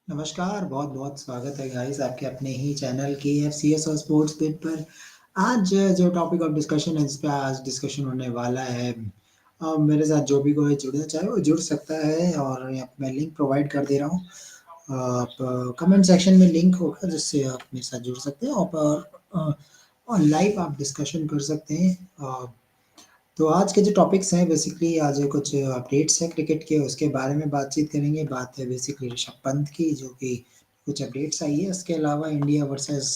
नमस्कार, बहुत-बहुत स्वागत है गाइस आपके अपने ही चैनल केएफसीएस और स्पोर्ट्स बिट पर। आज जो टॉपिक ऑफ डिस्कशन है, जिस पे आज डिस्कशन होने वाला है मेरे साथ जो भी कोई जुड़ना चाहे वो जुड़ सकता है और यहाँ पे मैं लिंक प्रोवाइड कर दे रहा हूँ। आप कमेंट सेक्शन में लिंक होगा जिससे आप मेरे साथ जुड़ सकते हैं और लाइव आप डिस्कशन कर सकते हैं। तो आज के जो टॉपिक्स हैं बेसिकली आज कुछ अपडेट्स हैं क्रिकेट के उसके बारे में बातचीत करेंगे। बात है बेसिकली ऋषभ पंत की जो कि कुछ अपडेट्स आई है। उसके अलावा इंडिया वर्सेस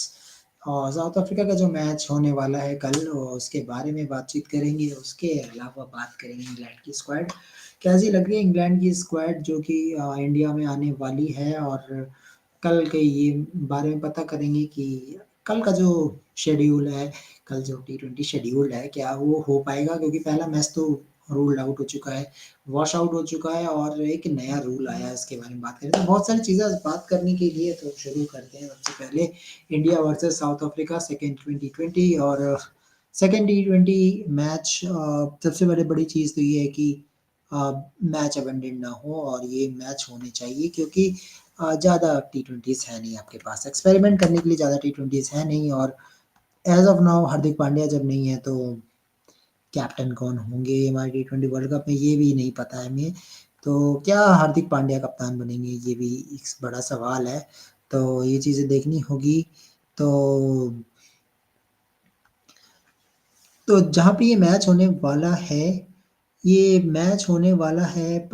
साउथ अफ्रीका का जो मैच होने वाला है कल उसके बारे में बातचीत करेंगे। उसके अलावा बात करेंगे इंग्लैंड की स्क्वाड कैसी लग रही है। इंग्लैंड की स्क्वाड जो कि इंडिया में आने वाली है और कल के ये बारे में पता करेंगे कि कल का जो शेड्यूल है, कल जो टी20 शेड्यूल है, क्या वो हो पाएगा? क्योंकि पहला मैच तो रूल्ड आउट हो चुका है, वॉश आउट हो चुका है और एक नया रूल आया है, इसके बारे में बात करें। तो बहुत सारी चीज़ें आज बात करने के लिए तो शुरू करते हैं। सबसे पहले India versus South Africa second टी20 और सेकंड टी20 मैच सबसे बड़ी चीज़ तो ये है कि मैच अबेंडन ना हो और ये मैच होने चाहिए क्योंकि ज़्यादा टी20s है नहीं आपके पास, एक्सपेरिमेंट करने के लिए ज़्यादा टी20s है नहीं और as of now Hardik Pandya जब नहीं है तो कैप्टन कौन होंगे हमारे टी20 वर्ल्ड कप में ये भी नहीं पता है हमें। तो क्या हार्दिक पांड्या कप्तान बनेंगे ये भी एक बड़ा सवाल है। तो ये चीज़ें देखनी होगी। तो तो जहाँ पे ये मैच होने वाला है, ये मैच होने वाला है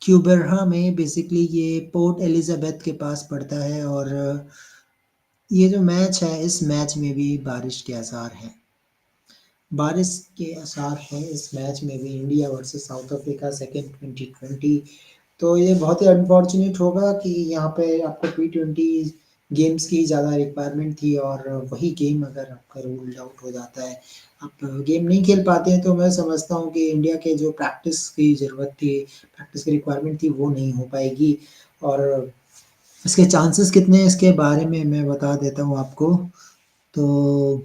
क्यूबरहा में। बेसिकली ये पोर्ट एलिज़ाबेथ के पास पड़ता है और ये जो मैच है इस मैच में भी बारिश के आसार हैं। बारिश के आसार हैं इस मैच में भी India versus South Africa second टी20। तो ये बहुत ही अनफॉर्चुनेट होगा कि यहाँ पे आपको टी20 गेम्स की ज़्यादा रिक्वायरमेंट थी और वही गेम अगर आपका रूल्ड आउट हो जाता है, आप गेम नहीं खेल पाते हैं, तो मैं समझता हूँ कि इंडिया के जो प्रैक्टिस की ज़रूरत थी, प्रैक्टिस की रिक्वायरमेंट थी वो नहीं हो पाएगी। और इसके चांसेस कितने हैं इसके बारे में मैं बता देता हूँ आपको। तो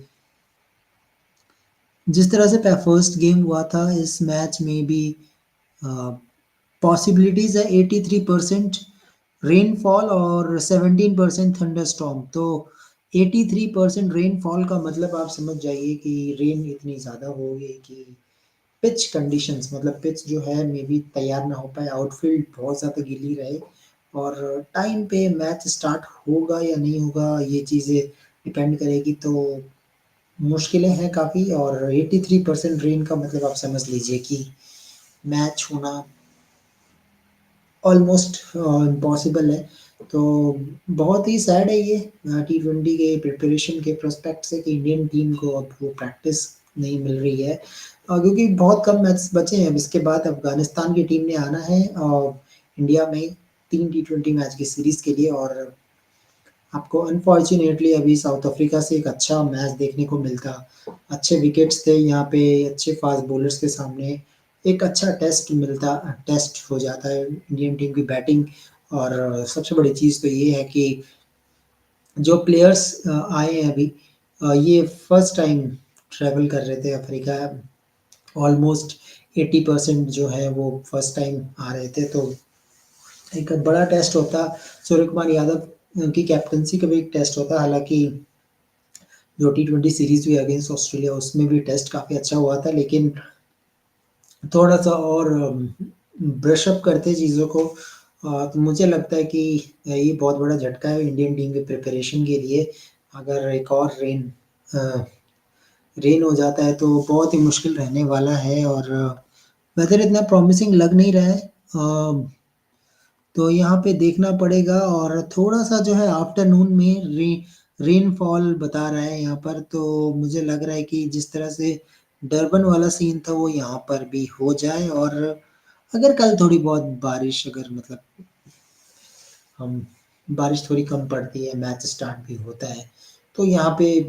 जिस तरह से फर्स्ट गेम हुआ था इस मैच में भी पॉसिबिलिटीज है 83% रेनफॉल और 17% थंडरस्टॉर्म। तो 83% रेनफॉल का मतलब आप समझ जाइए कि रेन इतनी ज़्यादा होगी कि पिच कंडीशंस मतलब पिच जो है मे बी तैयार ना हो पाए, आउटफील्ड बहुत ज़्यादा गीली रहे और टाइम पे मैच स्टार्ट होगा या नहीं होगा ये चीज़ें डिपेंड करेगी। तो मुश्किलें हैं काफ़ी और 83% रेन का मतलब आप समझ लीजिए कि मैच होना ऑलमोस्ट इम्पॉसिबल है। तो बहुत ही सैड है ये टी20 के प्रिपरेशन के प्रोस्पेक्ट से कि इंडियन टीम को अब वो प्रैक्टिस नहीं मिल रही है क्योंकि बहुत कम मैच बचे हैं। अब इसके बाद अफ़गानिस्तान की टीम ने आना है इंडिया में 3 टी20 मैच की सीरीज़ के लिए और आपको अनफॉर्च्यूनेटली अभी साउथ अफ्रीका से एक अच्छा मैच देखने को मिलता। अच्छे विकेट्स थे यहाँ पे, अच्छे फास्ट बॉलर्स के सामने एक अच्छा टेस्ट हो जाता है इंडियन टीम की बैटिंग। और सबसे बड़ी चीज़ तो ये है कि जो प्लेयर्स आए हैं अभी ये फर्स्ट टाइम ट्रैवल कर रहे थे अफ्रीका। ऑलमोस्ट 80% जो है वो फर्स्ट टाइम आ रहे थे। तो एक बड़ा टेस्ट होता, सूर्य कुमार यादव की कैप्टनसी का भी एक टेस्ट होता। हालाँकि जो टी20 सीरीज़ हुई अगेंस्ट ऑस्ट्रेलिया उसमें भी टेस्ट काफ़ी अच्छा हुआ था, लेकिन थोड़ा-सा और ब्रश अप करते चीज़ों को तो मुझे लगता है कि ये बहुत बड़ा झटका है इंडियन टीम के प्रिपरेशन के लिए। अगर एक और अ, रेन हो जाता है तो बहुत ही मुश्किल रहने वाला है और वेदर इतना प्रॉमिसिंग लग नहीं रहा है। तो यहाँ पे देखना पड़ेगा और थोड़ा-सा जो है आफ्टरनून में रेनफॉल बता रहा है यहाँ पर, तो मुझे लग रहा है कि जिस तरह से डरबन वाला सीन था वो यहाँ पर भी हो जाए और अगर कल थोड़ी बहुत बारिश अगर मतलब हम बारिश थोड़ी कम पड़ती है, मैच स्टार्ट भी होता है, तो यहाँ पे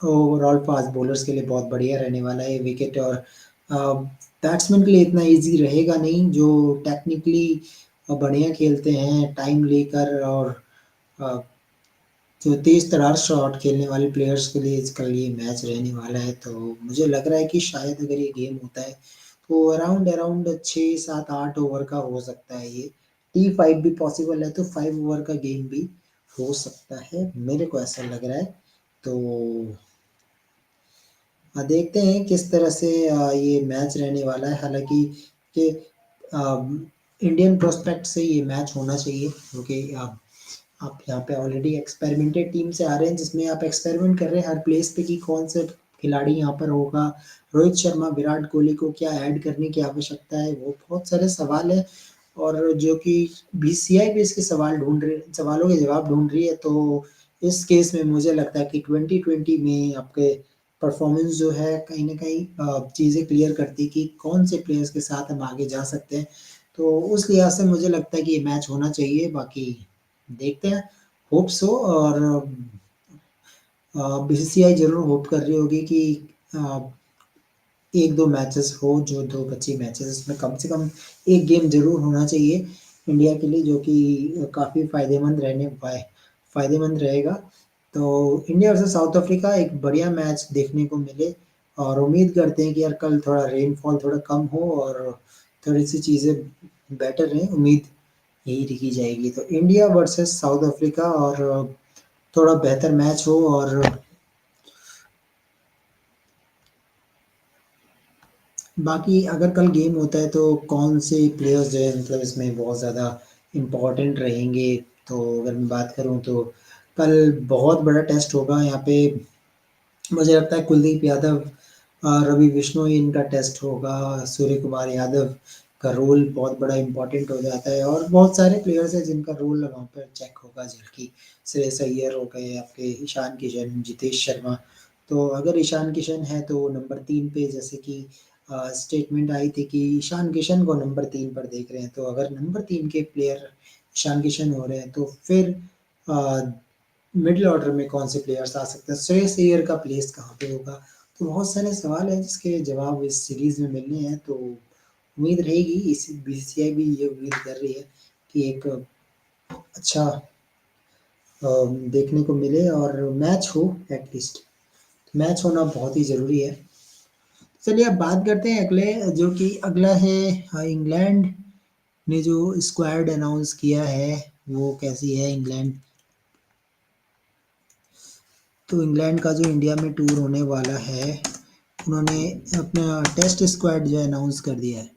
ओवरऑल फास्ट बॉलर्स के लिए बहुत बढ़िया रहने वाला है विकेट और बैट्समैन के लिए इतना ईज़ी रहेगा नहीं, जो टेक्निकली बढ़िया खेलते हैं टाइम लेकर और अ, जो तेज़-तर्रार शॉट खेलने वाले प्लेयर्स के लिए कल ये मैच रहने वाला है। तो मुझे लग रहा है कि शायद अगर ये गेम होता है, तो अराउंड अराउंड 6, 7, 8 ओवर का हो सकता है ये। T5 भी पॉसिबल है, तो 5 ओवर का गेम भी हो सकता है, मेरे को ऐसा लग रहा है। तो देखते हैं किस तरह से ये मैच रहने वाला है। हालाँकि कि इंडियन प्रोस्पेक्ट से ये मैच होना चाहिए, क्योंकि आप यहाँ पे ऑलरेडी एक्सपेरिमेंटेड टीम से आ रहे हैं, जिसमें आप एक्सपेरिमेंट कर रहे हैं हर प्लेस पे कि कौन से खिलाड़ी यहाँ पर होगा। रोहित शर्मा, विराट कोहली को क्या ऐड करने की आवश्यकता है, वो बहुत सारे सवाल है, और जो कि बीसीसीआई भी इसके सवालों के जवाब ढूँढ रही है। तो इस केस में मुझे लगता है कि 2020 में आपके परफॉर्मेंस जो है कहीं न कहीं चीज़ें क्लियर करती है कि कौन से प्लेयर्स के साथ हम आगे जा सकते हैं। तो उस लिहाज से मुझे लगता है कि ये मैच होना चाहिए, बाकी देखते हैं, होप सो। और बीसीसीआई ज़रूर होप कर रही होगी कि अ, 1-2 मैचेस हो, जो 2 बचे मैचेस, इसमें कम से कम एक गेम ज़रूर होना चाहिए इंडिया के लिए, जो कि काफ़ी फ़ायदेमंद रहेगा। तो इंडिया वर्सेस साउथ अफ्रीका एक बढ़िया मैच देखने को मिले, और उम्मीद करते हैं कि यार कल थोड़ा रेनफॉल थोड़ा कम हो और थोड़ी-सी चीज़ें बेटर रहें, उम्मीद यही रखी जाएगी। तो इंडिया वर्सेस साउथ अफ्रीका, और थोड़ा बेहतर मैच हो। और बाकी अगर कल गेम होता है तो कौन से प्लेयर्स जो है मतलब इसमें बहुत ज़्यादा इम्पोर्टेंट रहेंगे, तो अगर मैं बात करूँ तो कल बहुत बड़ा टेस्ट होगा यहाँ पे। मुझे लगता है कुलदीप यादव, रवि बिश्नोई, इनका टेस्ट होगा। सूर्य कुमार यादव का रोल बहुत बड़ा इम्पोर्टेंट हो जाता है, और बहुत सारे प्लेयर्स हैं जिनका रोल वहाँ पर चेक होगा, जबकि श्रेयस अय्यर हो गए, आपके ईशान किशन, जितेश शर्मा। तो अगर ईशान किशन है तो वो नंबर 3 पे, जैसे कि स्टेटमेंट आई थी कि ईशान किशन को नंबर 3 पर देख रहे हैं। तो अगर नंबर 3 के प्लेयर ईशान किशन हो रहे हैं, तो फिर अ, मिडल ऑर्डर में कौन से प्लेयर्स आ सकते हैं? श्रेयस अय्यर का प्लेस कहाँ पे होगा? तो बहुत सारे सवाल हैं जिसके जवाब इस सीरीज़ में मिलने हैं। तो उम्मीद रहेगी, इस बीसीसीआई भी ये उम्मीद कर रही है कि एक अच्छा देखने को मिले और मैच हो एटलीस्ट। मैच होना बहुत ही ज़रूरी है। चलिए अब बात करते हैं अगले, जो कि अगला है इंग्लैंड ने जो स्क्वाड अनाउंस किया है, वो कैसी है इंग्लैंड। तो इंग्लैंड का जो इंडिया में टूर होने वाला है, उन्होंने अपना टेस्ट स्क्वाड जो है अनाउंस कर दिया है।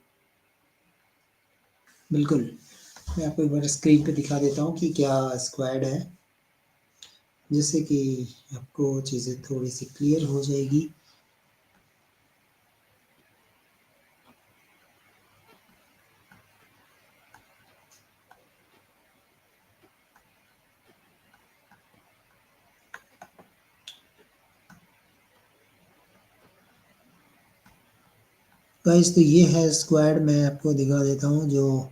बिल्कुल, मैं आपको एक बार स्क्रीन पे दिखा देता हूँ कि क्या स्क्वाड है, जिससे कि आपको चीज़ें थोड़ी-सी क्लियर हो जाएगी। गाइस, तो ये है स्क्वाड, मैं आपको दिखा देता हूँ, जो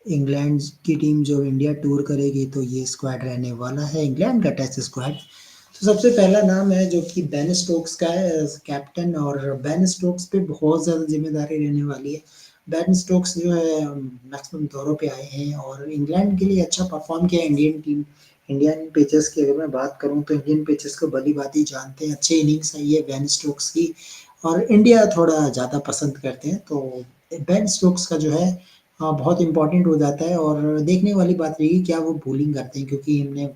इंग्लैंड की टीम जो इंडिया टूर करेगी, तो ये स्क्वाड रहने वाला है इंग्लैंड का टेस्ट स्क्वाड। तो सबसे पहला नाम है जो कि बेन स्टोक्स का है एज़ कैप्टन, और बेन स्टोक्स पे बहुत ज़्यादा ज़िम्मेदारी रहने वाली है। बेन स्टोक्स जो है मैक्सिमम दौरों पे आए हैं और इंग्लैंड के लिए अच्छा परफ़ॉर्म किया है। इंडियन पिचेस की अगर मैं बात करूँ तो इंडियन पिचेस को भली-भाँति जानते हैं। अच्छी इनिंग्स आई है बेन स्टोक्स की, और इंडिया थोड़ा ज़्यादा पसंद करते हैं। तो बेन स्टोक्स का जो है बहुत इम्पोर्टेंट हो जाता है, और देखने वाली बात रहेगी क्या वो बॉलिंग करते हैं, क्योंकि हमने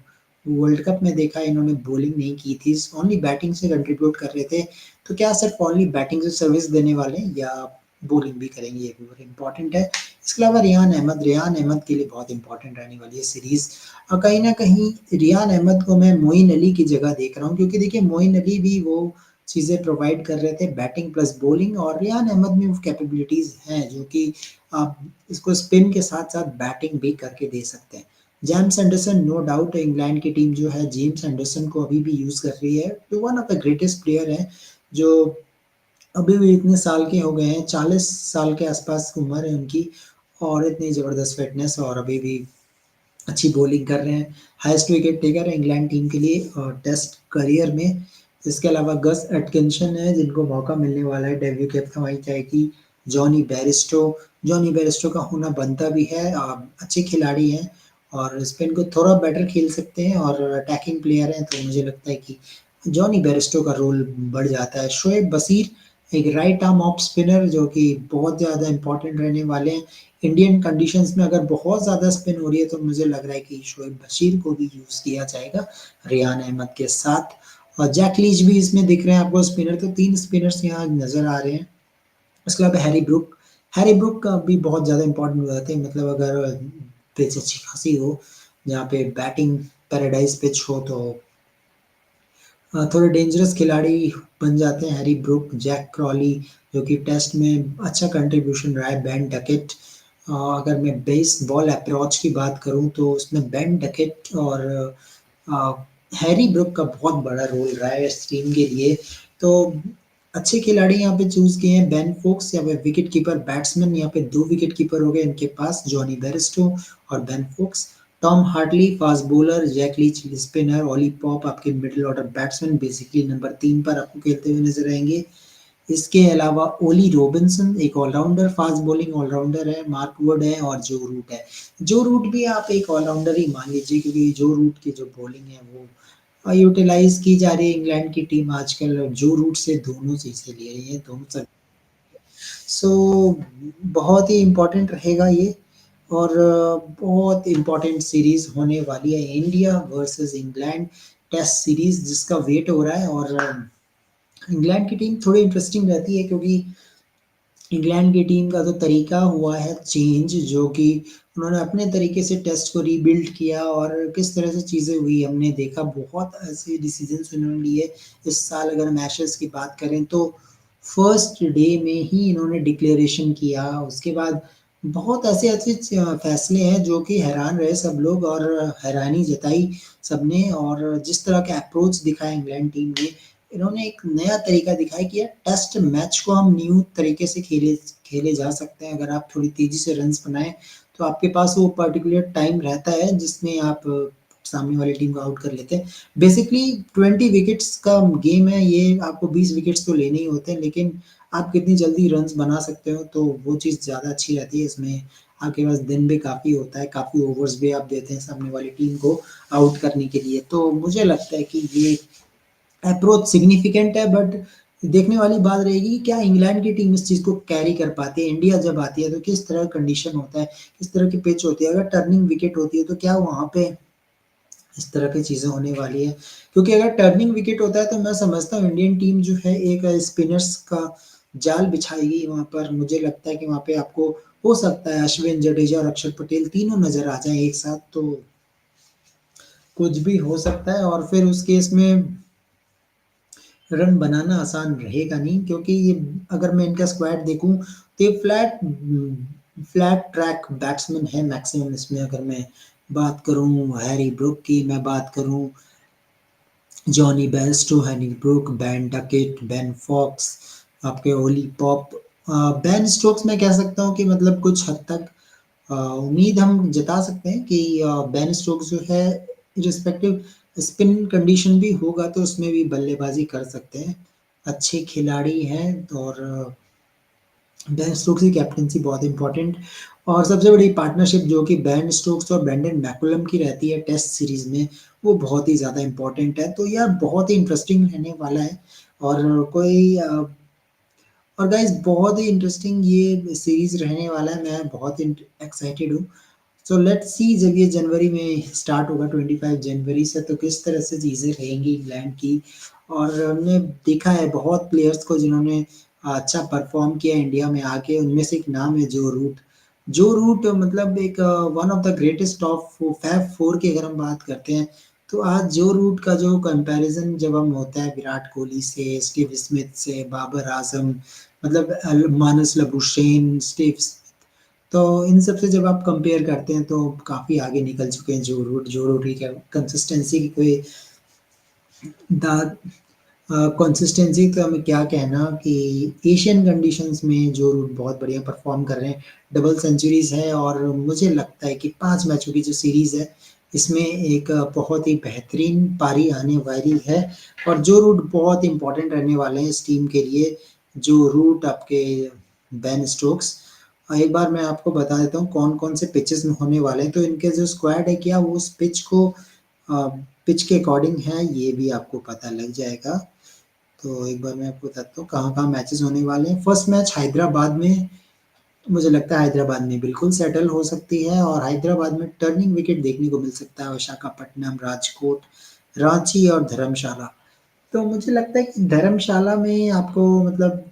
वर्ल्ड कप में देखा इन्होंने बॉलिंग नहीं की थी, ओनली बैटिंग से कंट्रीब्यूट कर रहे थे। तो क्या सिर्फ ओनली बैटिंग से सर्विस देने वाले हैं या बॉलिंग भी करेंगे, ये भी बहुत इम्पोर्टेंट है। इसके अलावा रेयान अहमद के लिए बहुत इम्पोर्टेंट रहने वाली है सीरीज़। और कहीं न कहीं रेयान अहमद को मैं मोइन अली की जगह देख रहा हूँ, क्योंकि देखिए मोइन अली भी वो चीज़ें प्रोवाइड कर रहे थे, बैटिंग प्लस बॉलिंग, और रेयान अहमद में वो कैपेबिलिटीज़ हैं जो कि आप इसको स्पिन के साथ-साथ बैटिंग भी करके दे सकते हैं। James Anderson, no doubt England की टीम जो है जेम्स एंडरसन को अभी भी यूज़ कर रही है। तो one of the greatest player हैं, जो अभी भी इतने साल के हो गए हैं, 40 साल के आस-पास उम्र है उनकी, और इतनी ज़बरदस्त फ़िटनेस, और अभी भी अच्छी बॉलिंग कर रहे हैं। हाईएस्ट विकेट टेकर है इंग्लैंड टीम के लिए टेस्ट करियर में। इसके अलावा गस एटकिंसन है, जिनको मौका मिलने वाला है डेब्यू कैप्टन वहीं जाएगी। जॉनी बेयरस्टो का होना बनता भी है, अच्छे खिलाड़ी हैं और स्पिन को थोड़ा बेटर खेल सकते हैं और अटैकिंग प्लेयर हैं, तो मुझे लगता है कि जॉनी बेयरस्टो का रोल बढ़ जाता है। शोएब बशीर एक राइट आर्म ऑफ स्पिनर जो कि बहुत ज़्यादा इम्पोर्टेंट रहने वाले हैं। इंडियन कंडीशंस में अगर बहुत ज़्यादा स्पिन हो रही है तो मुझे लग रहा है कि शोएब बशीर को भी यूज़ किया जाएगा रियान अहमद के साथ। और जैक लीच भी इसमें दिख रहे हैं आपको स्पिनर, तो 3 स्पिनर्स यहाँ नज़र आ रहे हैं। उसके अलावा हैरी ब्रूक का भी बहुत ज़्यादा इम्पोर्टेंट हो जाते हैं, मतलब अगर पिच अच्छी खासी हो, जहाँ पे बैटिंग पैराडाइज पिच हो तो थोड़े डेंजरस खिलाड़ी बन जाते हैं हैरी ब्रूक, जैक क्रॉली जो कि टेस्ट में अच्छा कंट्रीब्यूशन रहा है, बेन डकेट। अगर मैं बेस बॉल अप्रोच की बात करूँ तो उसमें बेन डकेट और अ, हैरी ब्रूक का बहुत बड़ा रोल रहा है इस टीम के लिए। तो अच्छे खिलाड़ी यहाँ पे चूज़ किए हैं, बेन फोक्स यहाँ पे विकेट कीपर बैट्समैन, यहाँ पे 2 विकेट कीपर हो गए इनके पास, जॉनी बेयरस्टो और Ben Foakes. Tom Hartley fast bowler, Jack Leach spinner, Ollie Pope आपके middle order batsman basically number 3 पर आपको खेलते हुए नज़र आएँगे। इसके अलावा ओली रॉबिन्सन एक ऑलराउंडर, फास्ट बॉलिंग ऑलराउंडर है, मार्क वुड है और जो रूट है। जो रूट भी आप एक ऑलराउंडर ही मान लीजिए, क्योंकि जो रूट की जो बॉलिंग है वो यूटिलाइज़ की जा रही है इंग्लैंड की टीम आजकल, जो रूट से दोनों चीज़ें ले रही है, दोनों सब। सो बहुत ही इम्पोर्टेंट रहेगा ये। और बहुत इम्पोर्टेंट सीरीज़ होने वाली है, India versus England test series जिसका वेट हो रहा है। और इंग्लैंड की टीम थोड़ी इंटरेस्टिंग रहती है क्योंकि इंग्लैंड की टीम का तो तरीका हुआ है चेंज, जो कि उन्होंने अपने तरीके से टेस्ट को रीबिल्ड किया और किस तरह से चीज़ें हुई हमने देखा। बहुत ऐसे डिसीजंस उन्होंने लिए इस साल, अगर हम एशेज़ की बात करें तो फर्स्ट डे में ही इन्होंने डिक्लेरेशन किया। उसके बाद बहुत ऐसे-ऐसे फैसले हैं जो कि हैरान रहे सब लोग और हैरानी जताई सबने। और जिस तरह का अप्रोच दिखाया इंग्लैंड टीम ने, इन्होंने एक नया तरीका दिखाया कि यार टेस्ट मैच को हम न्यू तरीके से खेले खेले जा सकते हैं। अगर आप थोड़ी तेज़ी से रन्स बनाएँ, तो आपके पास वो पर्टिकुलर टाइम रहता है जिसमें आप सामने वाली टीम को आउट कर लेते हैं। बेसिकली 20 विकेट्स का गेम है ये, आपको 20 विकेट्स तो लेने ही होते हैं, लेकिन आप कितनी जल्दी रन्स बना सकते हो तो वो चीज़ ज़्यादा अच्छी रहती है। इसमें आपके पास दिन भी काफ़ी होता है, काफ़ी ओवर्स भी आप देते हैं सामने वाली टीम को आउट करने के लिए। तो मुझे लगता है कि ये अप्रोच सिग्निफिकेंट है, बट देखने वाली बात रहेगी कि क्या इंग्लैंड की टीम इस चीज़ को कैरी कर पाती है। इंडिया जब आती है तो किस तरह कंडीशन होता है, किस तरह की पिच होती है, अगर टर्निंग विकेट होती है तो क्या वहाँ पे इस तरह की चीज़ें होने वाली है। क्योंकि अगर टर्निंग विकेट होता है तो मैं समझता हूँ इंडियन टीम जो है एक स्पिनर्स का जाल बिछाएगी वहाँ पर। मुझे लगता है कि वहाँ पे आपको हो सकता है अश्विन, जडेजा और अक्षर पटेल तीनों नज़र आ जाएँ एक साथ, तो कुछ भी हो सकता है। और फिर उस केस में रन बनाना आसान रहेगा नहीं, क्योंकि ये अगर मैं इनका स्क्वाड देखूँ तो ये फ्लैट ट्रैक बैट्समैन है मैक्सिमम। इसमें अगर मैं बात करूँ हैरी ब्रूक की, मैं बात करूँ Jonny Bairstow, Harry Brook, Ben Duckett, Ben Foakes, आपके ओली पॉप, बेन स्टोक्स मैं कह सकता हूँ कि मतलब कुछ हद तक उम्मीद हम जता सकते हैं कि बेन स्टोक्स जो है इर्रिस्पेक्टिव स्पिन कंडीशन भी होगा तो उसमें भी बल्लेबाज़ी कर सकते हैं। अच्छे खिलाड़ी हैं और बेन स्टोक्स की कैप्टेंसी बहुत इम्पोर्टेंट। और सबसे बड़ी पार्टनरशिप जो कि बेन स्टोक्स और ब्रेंडन मैकुलम की रहती है टेस्ट सीरीज़ में, वो बहुत ही ज़्यादा इम्पोर्टेंट है। तो यार बहुत ही इंटरेस्टिंग रहने वाला है। और और गाइस बहुत ही इंटरेस्टिंग ये सीरीज़ रहने वाला है, मैं बहुत एक्साइटेड हूँ। सो लेट्स सी जब ये जनवरी में स्टार्ट होगा 25 जनवरी से, तो किस तरह से चीज़ें रहेंगी इंग्लैंड की। और हमने देखा है बहुत प्लेयर्स को जिन्होंने अच्छा परफॉर्म किया इंडिया में आके, उनमें से एक नाम है जो रूट। जो रूट मतलब एक one of the greatest of Feb four की अगर हम बात करते हैं, तो आज जो रूट का जो कंपैरिजन जब हम होता है विराट कोहली से, स्टीव स्मिथ से, बाबर आजम, मतलब मानस लबुशेन, स्टीव, तो इन सब से जब आप कंपेयर करते हैं तो काफ़ी आगे निकल चुके हैं जो रूट की क्या कंसिस्टेंसी की कोई दाद कंसिस्टेंसी का मैं क्या कहना कि एशियन कंडीशंस में जो रूट बहुत बढ़िया परफॉर्म कर रहे हैं, डबल सेंचुरीज़ है। और मुझे लगता है कि 5 मैचों की जो सीरीज़ है, इसमें एक बहुत ही बेहतरीन पारी आने वाली है। और जो रूट बहुत इम्पोर्टेंट रहने वाले हैं इस टीम के लिए, जो रूट आपके बेन स्टोक्स। एक बार मैं आपको बता देता हूँ कौन-कौन से पिचेज़ में होने वाले हैं, तो इनके जो स्क्वाड है क्या वो उस पिच को अ, पिच के अकॉर्डिंग है, ये भी आपको पता लग जाएगा। तो एक बार मैं आपको बताता हूँ कहाँ-कहाँ मैचेस होने वाले हैं। फर्स्ट मैच हैदराबाद में, मुझे लगता है हैदराबाद में बिल्कुल सेटल हो सकती है और हैदराबाद में टर्निंग विकेट देखने को मिल सकता है विशाखापट्टनम, राजकोट, रांची और धर्मशाला। तो मुझे लगता है कि धर्मशाला में आपको मतलब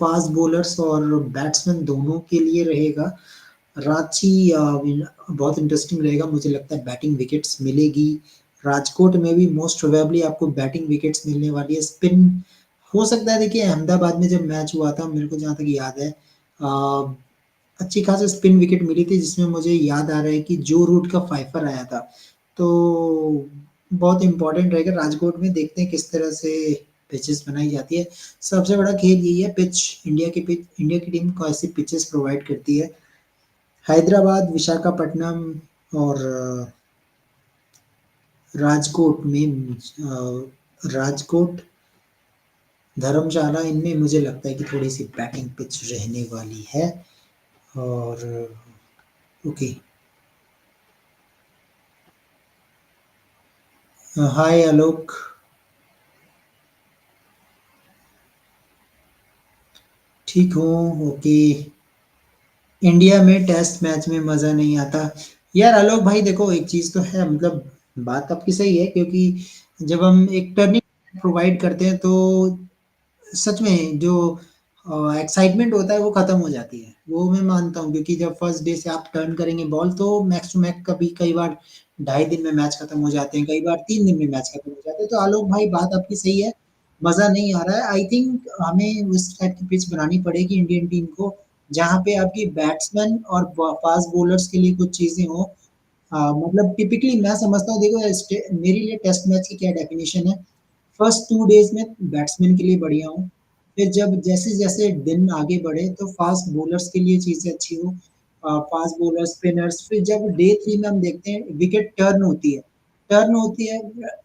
फास्ट बॉलर्स और बैट्समैन दोनों के लिए रहेगा। रांची बहुत इंटरेस्टिंग रहेगा, मुझे लगता है बैटिंग विकेट्स मिलेगी। राजकोट में भी मोस्ट प्रोबेबली आपको बैटिंग विकेट्स मिलने वाली है। स्पिन हो सकता है, देखिए अहमदाबाद में जब मैच हुआ था मेरे को जहाँ तक याद है अच्छी खासी स्पिन विकेट मिली थी जिसमें मुझे याद आ रहा है कि जो रूट का फाइफर आया था। तो बहुत इम्पोर्टेंट रहेगा राजकोट में, देखते हैं किस तरह से पिचेस बनाई जाती है। सबसे बड़ा खेल यही है पिच, इंडिया की टीम को ऐसी पिचेस प्रोवाइड करती है। हैदराबाद, विशाखापट्टनम और राजकोट में राजकोट, धर्मशाला, इनमें मुझे लगता है कि थोड़ी-सी बैटिंग पिच रहने वाली है और ओके। हाय आलोक, ठीक हूँ, ओके। इंडिया में टेस्ट मैच में मज़ा नहीं आता। यार आलोक भाई देखो एक चीज़ तो है, मतलब बात आपकी सही है क्योंकि जब हम एक टर्निंग प्रोवाइड करते हैं तो सच में जो एक्साइटमेंट होता है वो खत्म हो जाती है। वो मैं मानता हूँ क्योंकि जब फर्स्ट डे से आप टर्न करेंगे बॉल तो मैक्स टू मैक्स कभी कई बार ढाई दिन में मैच खत्म हो जाते हैं, कई बार 3 दिन में मैच खत्म हो जाते हैं। तो आलोक भाई बात आपकी सही है, मज़ा नहीं आ रहा है। आई थिंक हमें उस टाइप की पिच बनानी पड़ेगी इंडियन टीम को, जहाँ पे आपकी बैट्समैन और फास्ट बॉलर्स के लिए कुछ चीज़ें हों। मतलब टिपिकली मैं समझता हूँ, देखो मेरे लिए टेस्ट मैच की क्या डेफिनेशन है। फर्स्ट 2 डेज़ में बैट्समैन के लिए बढ़िया हो, फिर जब जैसे-जैसे दिन आगे बढ़े तो फास्ट बॉलर्स के लिए चीज़ें अच्छी हो। फास्ट बॉलर, स्पिनर्स, फिर जब डे 3 में हम देखते हैं विकेट टर्न होती है। टर्न होती है,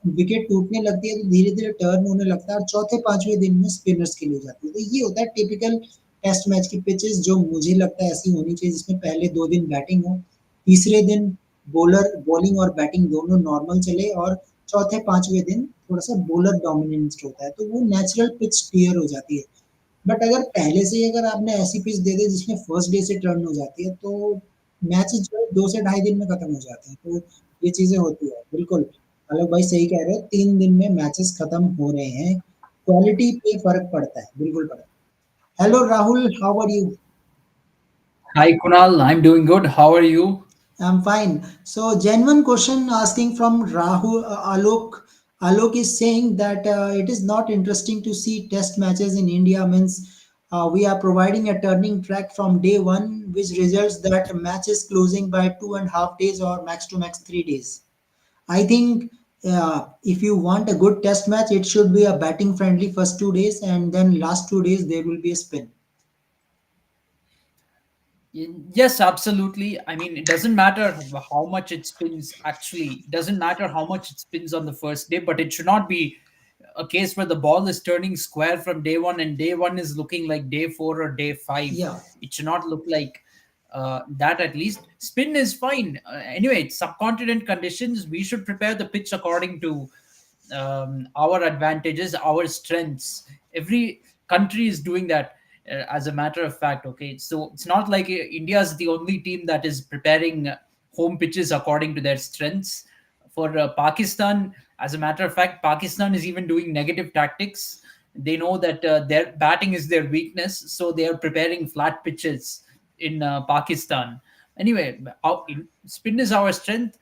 विकेट टूटने लगती है तो धीरे-धीरे टर्न होने लगता है और चौथे-5वें दिन में स्पिनर्स के लिए जाती है। तो ये होता है टिपिकल टेस्ट मैच की पिचेज़, जो मुझे लगता है ऐसी होनी चाहिए जिसमें पहले 2 दिन बैटिंग हो, तीसरे दिन बॉलिंग और बैटिंग दोनों नॉर्मल चले और चौथे-5वें दिन थोड़ा-सा बॉलर डोमिनेंस होता है, तो वो नेचुरल पिच क्लियर हो जाती है। बट अगर पहले से ही अगर आपने ऐसी पिच दे दी जिसमें फर्स्ट डे से टर्न हो जाती है, तो मैचेज़ जो है 2 से ढाई दिन में खत्म हो जाते हैं। तो ये चीज़ें होती है, बिल्कुल। आलोक भाई सही कह रहे हो, 3 दिन में मैचेज़ खत्म हो रहे हैं। क्वालिटी पे फ़र्क पड़ता है, बिल्कुल पड़ता है। Hello Rahul, how are you? Hi Kunal, I'm doing good. How are you? I'm fine. So, genuine question asking from Rahul Alok. Alok is saying that it is not interesting to see test matches in India. Means we are providing a turning track from day one, which results that match is closing by 2.5 days or max to max 3 days. I think if you want a good test match, it should be a batting friendly first 2 days, and then last 2 days there will be a spin. Yes, absolutely. I mean, it doesn't matter how much it spins, actually. It doesn't matter how much it spins on the first day, but it should not be a case where the ball is turning square from day one and day one is looking like day four or day five. Yeah. It should not look like that at least. Spin is fine. Anyway, it's subcontinent conditions. We should prepare the pitch according to our advantages, our strengths. Every country is doing that, as a matter of fact. Okay, so it's not like India is the only team that is preparing home pitches according to their strengths. For Pakistan, as a matter of fact, Pakistan is even doing negative tactics. They know that their batting is their weakness, so they are preparing flat pitches in Pakistan. Anyway, spin is our strength.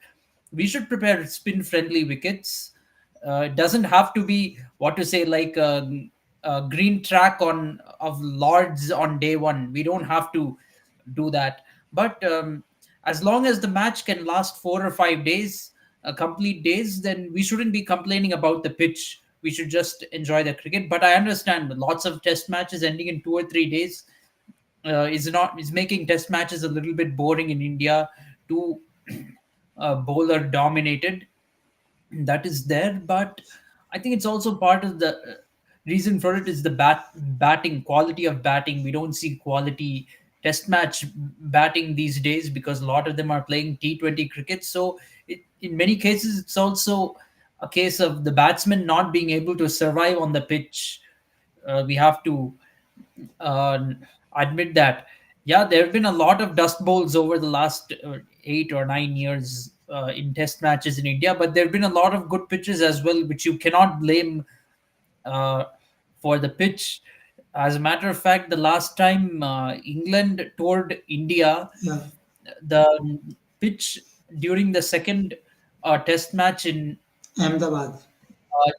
We should prepare spin friendly wickets. It doesn't have to be what to say, like a green track on of Lords on day one. We don't have to do that. But as long as the match can last 4 or 5 days, complete days, then we shouldn't be complaining about the pitch. We should just enjoy the cricket. But I understand lots of test matches ending in 2 or 3 days is making test matches a little bit boring in India. Too bowler dominated, that is there. But I think it's also part of the reason for it is the batting quality of batting. We don't see quality test match batting these days because a lot of them are playing T20 cricket. So in many cases it's also a case of the batsman not being able to survive on the pitch. We have to uh, admit that. Yeah, there have been a lot of dust bowls over the last 8 or 9 years in test matches in India, but there have been a lot of good pitches as well, which you cannot blame uh, for the pitch. As a matter of fact, the last time England toured India, Yeah, the pitch during the second test match in Ahmedabad.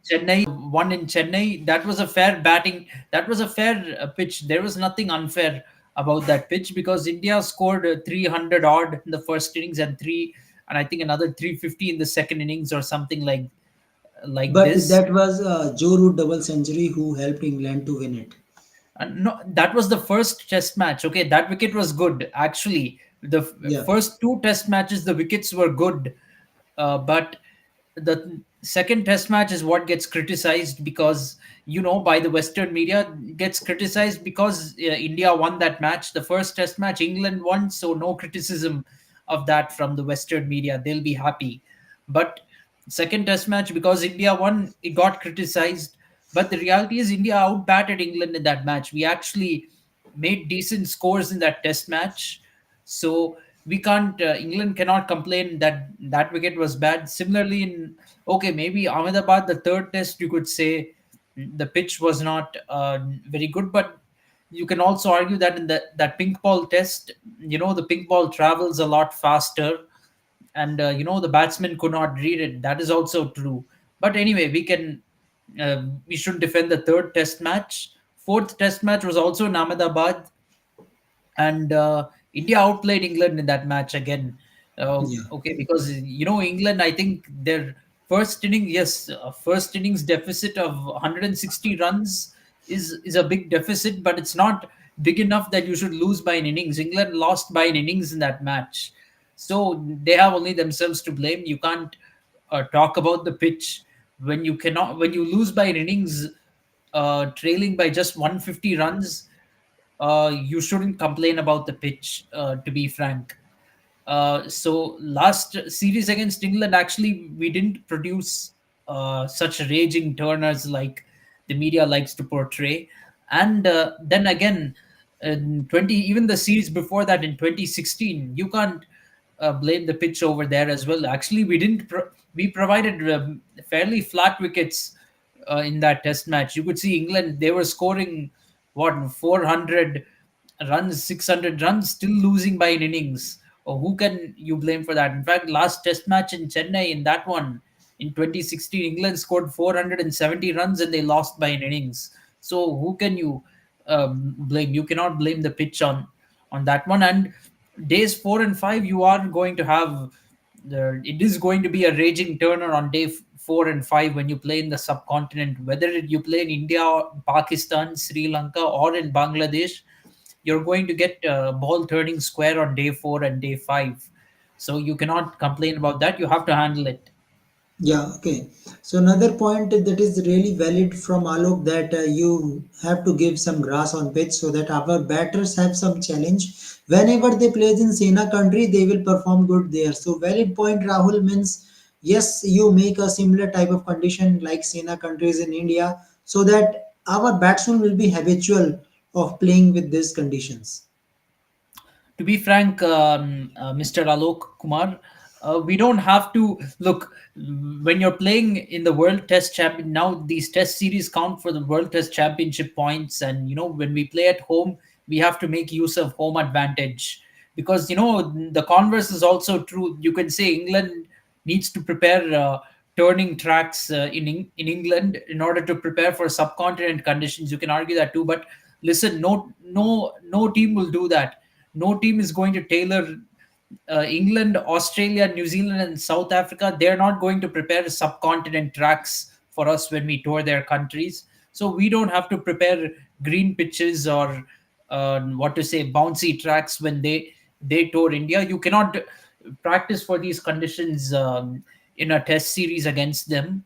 Chennai, one in Chennai, that was a fair batting. That was a fair pitch. There was nothing unfair about that pitch because India scored 300 odd in the first innings and I think another 350 in the second innings or something like But this. that was Joe Root double century who helped England to win it. No, that was the first test match. Okay, that wicket was good. Actually, the Yeah, first two test matches, the wickets were good. But the second test match is what gets criticized because, by the Western media, gets criticized because India won that match. The first test match, England won, so no criticism of that from the Western media. They'll be happy. But second test match, because India won, it got criticized. But the reality is, India outbatted England in that match. We actually made decent scores in that test match. So we can't, England cannot complain that that wicket was bad. Similarly, okay, maybe Ahmedabad, the third test, you could say the pitch was not very good, but you can also argue that in that pink ball test, the pink ball travels a lot faster and the batsman could not read it. That is also true. But anyway, we should defend the third test match. Fourth test match was also in Ahmedabad, and India outplayed England in that match again. yeah, Okay, because England, I think their first innings deficit of 160 runs is a big deficit, but it's not big enough that you should lose by an innings. England lost by an innings in that match, so they have only themselves to blame. You can't talk about the pitch when you lose by an innings, trailing by just 150 runs. You shouldn't complain about the pitch, to be frank. So last series against England, actually, we didn't produce such raging turners like the media likes to portray. And then again, in 20, even the series before that in 2016, you can't blame the pitch over there as well. Actually, we didn't. We provided fairly flat wickets in that Test match. You could see England; they were scoring what 400 runs, 600 runs, still losing by an innings. Or who can you blame for that? In fact, last Test match in Chennai, in that one in 2016, England scored 470 runs and they lost by an innings. So who can you blame? You cannot blame the pitch on that one. And days 4 and 5, you are going to have it is going to be a raging turner on day 4 and 5 when you play in the subcontinent, whether you play in India, Pakistan, Sri Lanka, or in Bangladesh. You're going to get ball turning square on day 4 and day 5. So you cannot complain about that. You have to handle it. yeah. Okay. So another point that is really valid from Alok, that you have to give some grass on pitch so that our batters have some challenge. Whenever they play in Sena country, they will perform good there. So valid point, Rahul, means yes, you make a similar type of condition like Sena countries in India, so that our batsmen will be habitual of playing with these conditions. To be frank, Mr. Alok Kumar, we don't have to look when you're playing in the World Test Champion. Now these Test series count for the World Test Championship points, and when we play at home, we have to make use of home advantage because the converse is also true. You can say England needs to prepare turning tracks in England in order to prepare for subcontinent conditions. You can argue that too, but listen, no team will do that. No team is going to tailor England, Australia, New Zealand, and South Africa. They're not going to prepare subcontinent tracks for us when we tour their countries. So we don't have to prepare green pitches or what to say bouncy tracks when they tour India. You cannot practice for these conditions in a test series against them.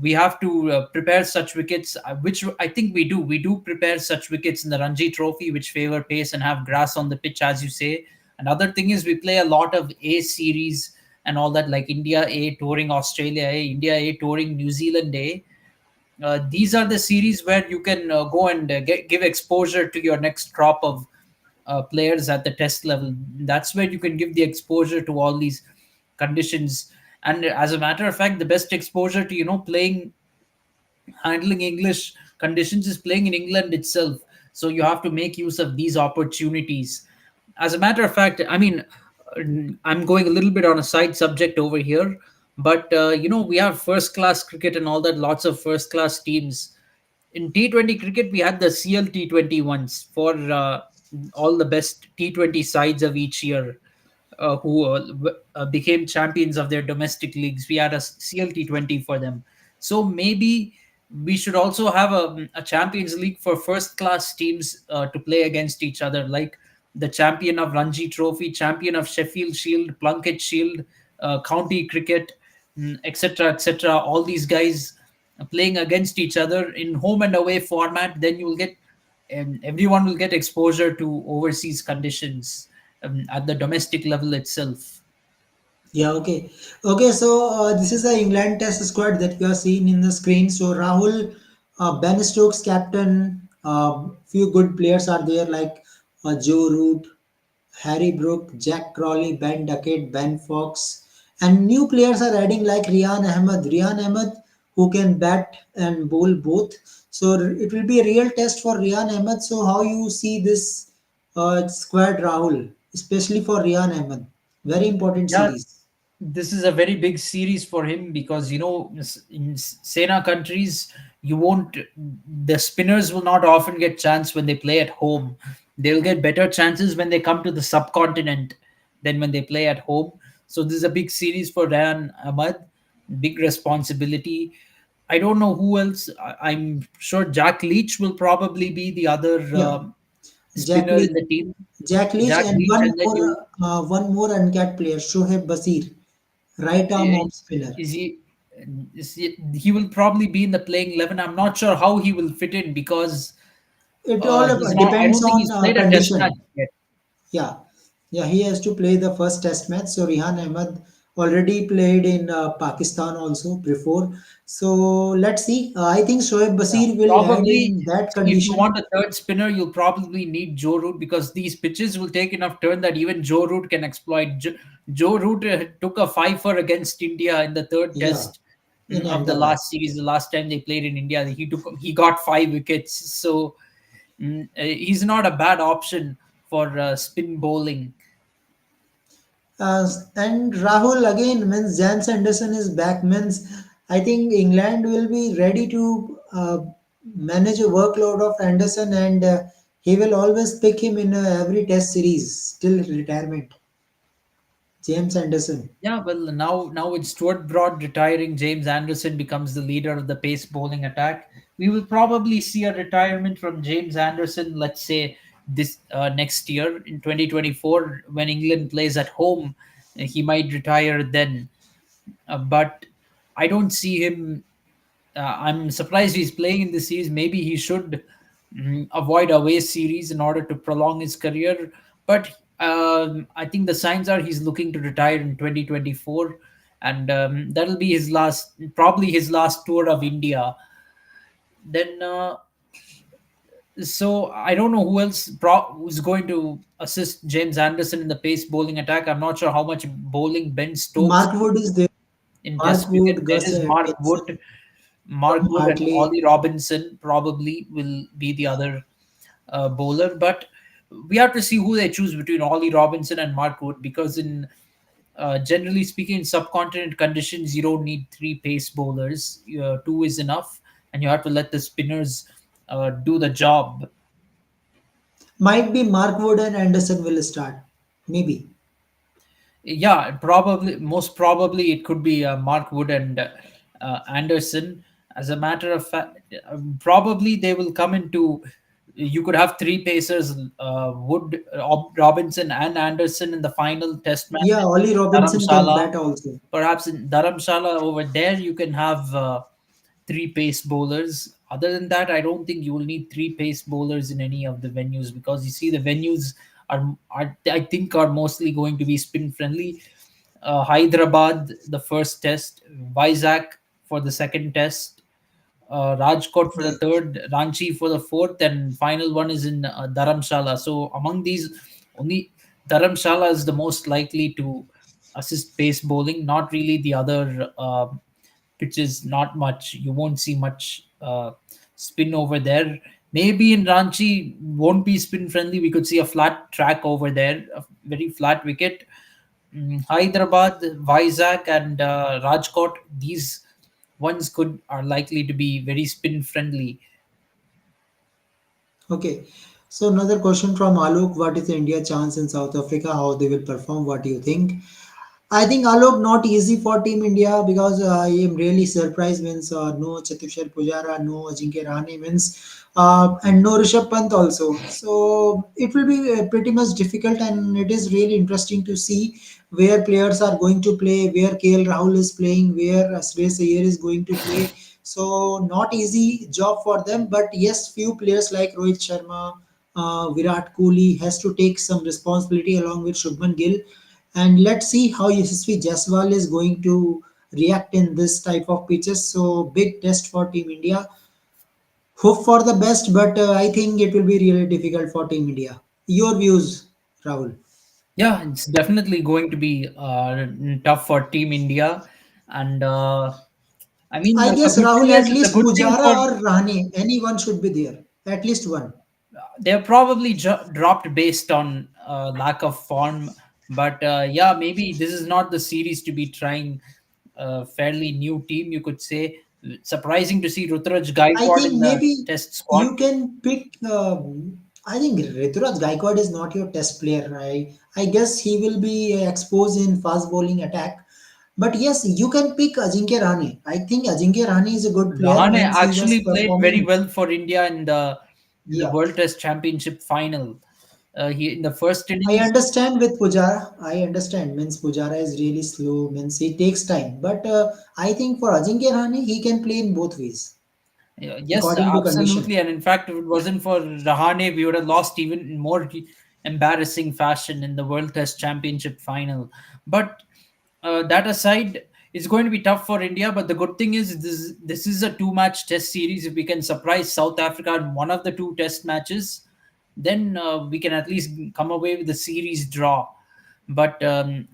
We have to prepare such wickets, which I think we do. We do prepare such wickets in the Ranji Trophy, which favor pace and have grass on the pitch, as you say. Another thing is we play a lot of A series and all that, like India A touring Australia A, India A touring New Zealand A. These are the series where you can go and give exposure to your next crop of players at the test level. That's where you can give the exposure to all these conditions. And as a matter of fact, the best exposure to playing, handling English conditions is playing in England itself. So you have to make use of these opportunities. As a matter of fact, I mean, I'm going a little bit on a side subject over here, but we have first class cricket and all that, lots of first class teams. In T20 cricket, we had the CL T20 ones for all the best T20 sides of each year who became champions of their domestic leagues. We had a CLT20 for them. So maybe we should also have a Champions League for first class teams to play against each other, like the champion of Ranji Trophy, champion of Sheffield Shield, Plunket Shield, county cricket, etc., etc. All these guys playing against each other in home and away format. Then you will get, and everyone will get exposure to overseas conditions at the domestic level itself. Yeah, okay. Okay, so this is the England test squad that we are seeing in the screen. So Rahul, Ben Stokes captain, few good players are there like Joe Root, Harry Brook, Jack Crawley, Ben Duckett, Ben Fox, and new players are adding like Rian Ahmed. Rian Ahmed, who can bat and bowl both. So it will be a real test for Rian Ahmed. So how you see this squad, Rahul, especially for Rian Ahmed? Very important Yeah, series. this is a very big series for him because in Sena countries, you won't the spinners will not often get chance when they play at home. They'll get better chances when they come to the subcontinent than when they play at home. So this is a big series for Ryan Ahmad, big responsibility. I don't know who else. I'm sure Jack Leach will probably be the other Yeah, Jack spinner Leach, in the team. Jack Leach, Jack and Leach, and then you one more uncapped player, Shoaib Basir, right arm off spinner. is he he will probably be in the playing 11. I'm not sure how he will fit in because It all he's not. I depends don't think on he's played a test match condition. yet. Yeah, yeah, he has to play the first test match. So Rihan Ahmed already played in Pakistan also before. So let's see. I think Shoaib Yeah, Basir will add probably. in that See, if you condition. want a third spinner, you'll probably need Joe Root because these pitches will take enough turn that even Joe Root can exploit. Joe Root took a fifer against India in the third Yeah, test in of the Ahmedabad. last series. The last time they played in India, he got 5 wickets. So he's not a bad option for spin bowling. And Rahul again means Jans Anderson is back means I think England will be ready to manage a workload of Anderson and he will always pick him in every test series till retirement. James Anderson. Yeah, well, now with Stuart Broad retiring, James Anderson becomes the leader of the pace bowling attack. We will probably see a retirement from James Anderson, let's say this next year in 2024 when England plays at home. He might retire then, but I don't see him. I'm surprised he's playing in the series. Maybe he should avoid away series in order to prolong his career. But I think the signs are he's looking to retire in 2024, and that'll be his last, probably his last tour of India. Then, so I don't know who else who's going to assist James Anderson in the pace bowling attack. I'm not sure how much bowling Ben Stokes Mark Wood is there. in Mark Test cricket. Wood, There Gus is Mark Atkinson, Wood. Tom Mark Wood and Hartley. Ollie Robinson probably will be the other bowler, but we have to see who they choose between Ollie Robinson and Mark Wood because in generally speaking, in subcontinent conditions, you don't need three pace bowlers. Two is enough, and you have to let the spinners do the job. Might be Mark Wood and Anderson will start. Maybe. Yeah, probably, most probably, it could be Mark Wood and Anderson. As a matter of fact, probably they will come into. You could have three pacers, Wood, Robinson, and Anderson in the final test match Yeah, Ollie in Robinson can Dharamshala. bat also. Perhaps in Dharamshala over there, you can have three pace bowlers. Other than that, I don't think you will need three pace bowlers in any of the venues because you see the venues are I think are mostly going to be spin friendly. Hyderabad the first test, Vizag for the second test, Rajkot for the Yeah. third, Ranchi for the fourth, and final one is in Dharamshala. So among these, only Dharamshala is the most likely to assist pace bowling. Not really the other pitches. Not much. You won't see much spin over there. Maybe in Ranchi won't be spin friendly. We could see a flat track over there, a very flat wicket. Hyderabad, Vizag, and Rajkot. These ones could are likely to be very spin friendly. Okay. So another question from Alok: what is the India chance in South Africa? How they will perform? What do you think? I think Alok not easy for Team India because I am really surprised means no Cheteshwar Pujara, no Ajinkya Rahane means and no Rishabh Pant also. So it will be pretty much difficult and it is really interesting to see where players are going to play, where KL Rahul is playing, where Shreyas Iyer is going to play. So not easy job for them, but yes, few players like Rohit Sharma, Virat Kohli has to take some responsibility along with Shubman Gill, and let's see how Yashasvi Jaiswal is going to react in this type of pitches. So big test for Team India. Hope for the best, but I think it will be really difficult for Team India. Your views, Rahul? Yeah, it's definitely going to be tough for Team India, and I mean I the guess good thing Rahul is at the least good thing Pujara for or Rahane, anyone should be there. At least one. they're probably dropped based on lack of form, but yeah, maybe this is not the series to be trying a fairly new team. You could say surprising to see Rutraj I Gaikwad think in the maybe Test squad. you can pick. I think Rituraj Gaikwad is not your test player. I guess he will be exposed in fast bowling attack. But yes, you can pick Ajinkya Rahane. I think Ajinkya Rahane is a good player. Rahane Means he was actually played very performing. well for India in the Yeah, World Test Championship final. He in the first I innings. understand with Pujara. I understand. Means Pujara is really slow. Means he takes time. But I think for Ajinkya Rahane, he can play in both ways Yeah, yes, according to condition. absolutely. And in fact, if it wasn't for Rahane, we would have lost even in more embarrassing fashion in the World Test Championship final. But that aside, it's going to be tough for India. But the good thing is, this is a two-match Test series. If we can surprise South Africa in one of the two Test matches, then we can at least come away with the series draw. But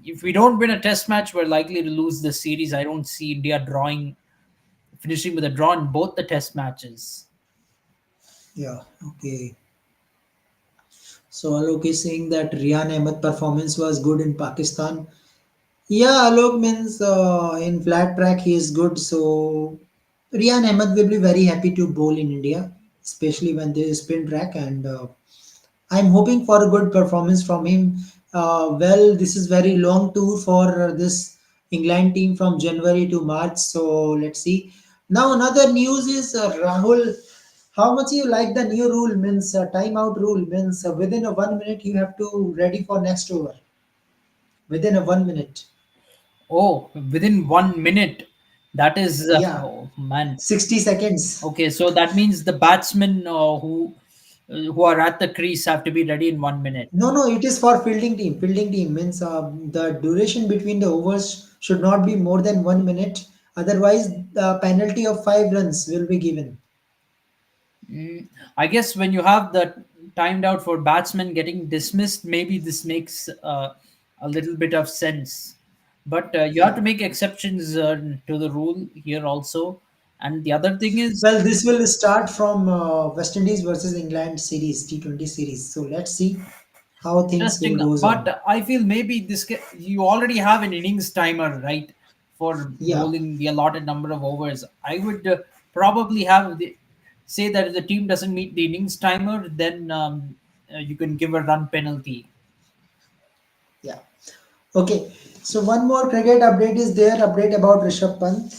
if we don't win a Test match, we're likely to lose the series. I don't see India finishing with a draw in both the Test matches. Yeah. Okay. So Alok is saying that Rian Ahmed performance was good in Pakistan. Yeah, Alok means in flat track he is good. So Rian Ahmed will be very happy to bowl in India, especially when there is spin track. And I'm hoping for a good performance from him. Well, this is very long tour for this England team from January to March. So let's see. Now another news is Rahul. How much you like the new rule means timeout rule means within a 1 minute you have to ready for next over within a 1 minute. Oh, within 1 minute. That is, Yeah, oh man. 60 seconds. Okay, so that means the batsmen who are at the crease have to be ready in 1 minute. No, no, it is for fielding team. Fielding team means the duration between the overs should not be more than 1 minute. Otherwise, the penalty of 5 runs will be given. Mm, I guess when you have the timed out for batsmen getting dismissed, maybe this makes a little bit of sense. But you have to Yeah. make exceptions to the rule here also. And the other thing is Well, this will start from West Indies versus England series, T20 series. So let's see how things will interesting, goes on. but I feel maybe you already have an innings timer, right, for Yeah, bowling the allotted number of overs. I would probably say that if the team doesn't meet the innings timer, then you can give a run penalty. yeah. Okay, so one more cricket update is there. Update about Rishabh Pant.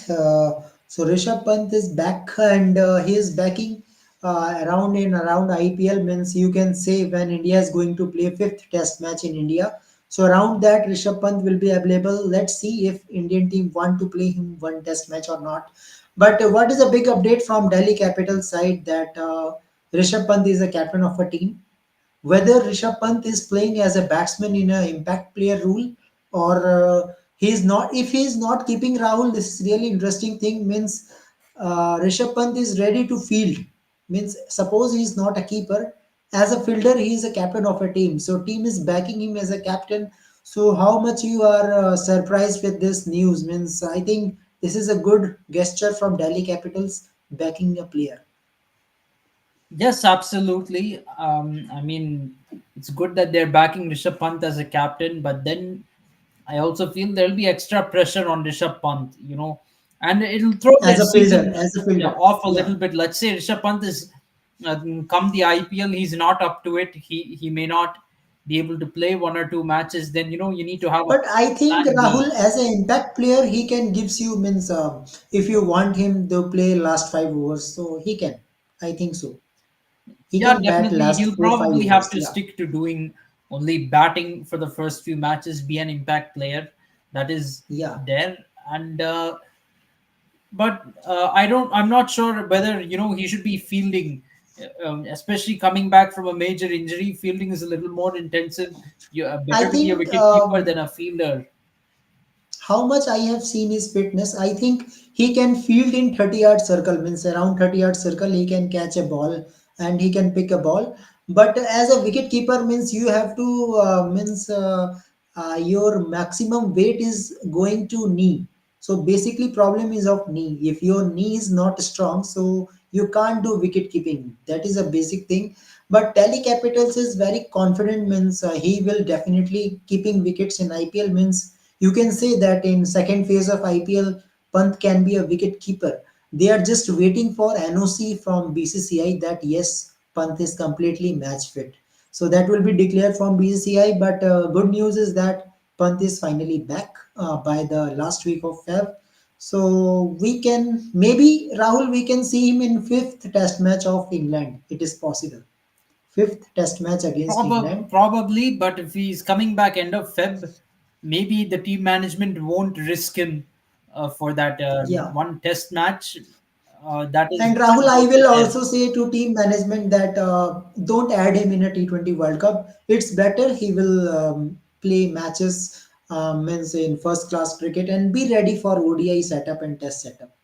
So Rishabh Pant is back and he is backing around in around IPL means you can say when India is going to play fifth Test match in India. So around that Rishabh Pant will be available. Let's see if Indian team want to play him one Test match or not. But what is a big update from Delhi Capital side that Rishabh Pant is a captain of a team, whether Rishabh Pant is playing as a batsman in a impact player role or He's not, if he's not keeping Rahul, this is really interesting thing, means Rishabh Pant is ready to field. Means suppose he's not a keeper, as a fielder he is a captain of a team, so team is backing him as a captain. So how much you are surprised with this news? Means I think this is a good gesture from Delhi Capitals, backing a player Yes, absolutely. I mean, it's good that they're backing Rishabh Pant as a captain, but then I also feel there'll be extra pressure on Rishabh Pant, and it'll throw their as a fielder, season as a fielder. off a Yeah. little bit. Let's say Rishabh Pant is come the IPL, he's not up to it. He may not be able to play one or two matches. Then you need to have a But I think plan Rahul, B. as an impact player, he can gives you, means if you want him to play last 5 overs, so he can. I think so. He Yeah, can bat definitely. last He'll 4 5 probably have overs. to Yeah. stick to doing only batting for the first few matches, be an impact player. That is Yeah. there. And but I'm not sure whether he should be fielding, especially coming back from a major injury. Fielding is a little more intensive. You I better to be a think wicket keeper than a fielder. how much I have seen his fitness, I think he can field in 30-yard circle, means around 30-yard circle, he can catch a ball and he can pick a ball. But as a wicket keeper, means you have to, means your maximum weight is going to knee. So basically, problem is of knee. If your knee is not strong, so you can't do wicket keeping. That is a basic thing. But Delhi Capitals is very confident, means he will definitely keeping wickets in IPL, means you can say that in second phase of IPL, Pant can be a wicket keeper. They are just waiting for NOC from BCCI that yes, Pant is completely match fit. So that will be declared from BCCI. But good news is that Pant is finally back by the last week of Feb. So we can maybe Rahul, we can see him in fifth Test match of England. It is possible. Fifth Test match against England. Probably, but if he's coming back end of Feb, maybe the team management won't risk him for that Yeah. one test match. That is And Rahul, I about will there. also say to team management that don't add him in a T20 World Cup. It's better he will play matches, means in first class cricket, and be ready for ODI setup and test setup.